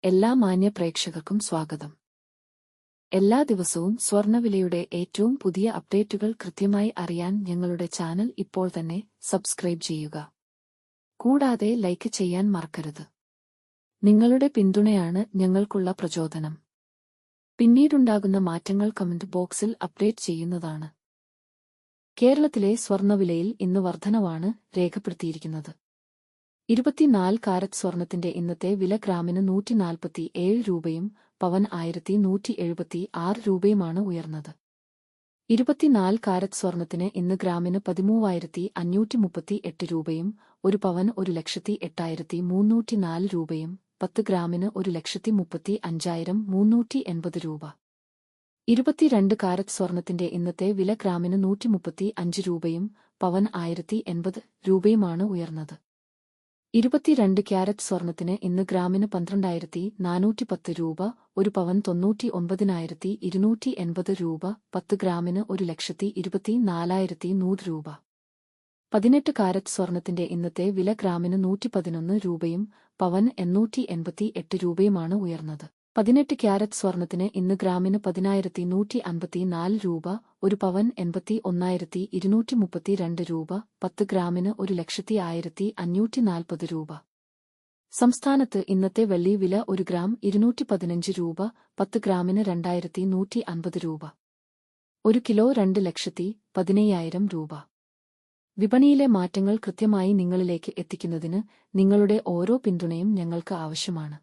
എല്ലാ മാന്യ പ്രേക്ഷകർക്കും സ്വാഗതം. എല്ലാ ദിവസവും സ്വർണ്ണവിലയുടെ ഏറ്റവും പുതിയ അപ്ഡേറ്റുകൾ കൃത്യമായി അറിയാൻ ഞങ്ങളുടെ ചാനൽ ഇപ്പോൾ തന്നെ സബ്സ്ക്രൈബ് ചെയ്യുക. കൂടാതെ ലൈക്ക് ചെയ്യാൻ മറക്കരുത്. നിങ്ങളുടെ പിന്തുണയാണ് ഞങ്ങൾക്കുള്ള പ്രചോദനം. പിന്നീടുണ്ടാകുന്ന മാറ്റങ്ങൾ കമന്റ് ബോക്സിൽ അപ്ഡേറ്റ് ചെയ്യുന്നതാണ്. കേരളത്തിലെ സ്വർണ്ണവിലയിൽ ഇന്ന് വർധനവാണ് രേഖപ്പെടുത്തിയിരിക്കുന്നത്. 24 കാരറ്റ് സ്വർണത്തിന്റെ ഇന്നത്തെ വില ഗ്രാമിന് 147 രൂപയും പവൻ 1176 രൂപയുമാണ് ഉയർന്നത്. 24 കാരറ്റ് സ്വർണത്തിന് ഇന്ന് ഗ്രാമിന് 13,538 രൂപയും ഒരു പവൻ 1,08,304 രൂപയും 10 ഗ്രാമിന് 1,35,380 രൂപ. 22 കാരറ്റ് സ്വർണത്തിന്റെ ഇന്നത്തെ വില ഗ്രാമിന് 135 രൂപയും പവൻ 1080 രൂപയുമാണ് ഉയർന്നത്. 22 ക്യാരറ്റ് സ്വർണത്തിന് ഇന്ന് ഗ്രാമിന് 12,410 രൂപ, ഒരു പവൻ 99,280 രൂപ, 10 ഗ്രാമിന് 1,24,100 രൂപ. 18 കാരറ്റ് സ്വർണത്തിന്റെ ഇന്നത്തെ വില ഗ്രാമിന് 111 രൂപയും പവൻ 888 രൂപയുമാണ് ഉയർന്നത്. 18 ക്യാരറ്റ് സ്വർണത്തിന് ഇന്ന് ഗ്രാമിന് 10,154 രൂപ, ഒരു പവൻ 81,232 രൂപ, 10 ഗ്രാമിന് 1,01,540 രൂപ. സംസ്ഥാനത്ത് ഇന്നത്തെ വെള്ളി വില 1 ഗ്രാം 215 രൂപ, 10 ഗ്രാമിന് 2,150 രൂപ. 1 കിലോ 2,15,000 രൂപ. വിപണിയിലെ മാറ്റങ്ങൾ കൃത്യമായി നിങ്ങളിലേക്ക് എത്തിക്കുന്നതിന് നിങ്ങളുടെ ഓരോ പിന്തുണയും ഞങ്ങൾക്ക് ആവശ്യമാണ്.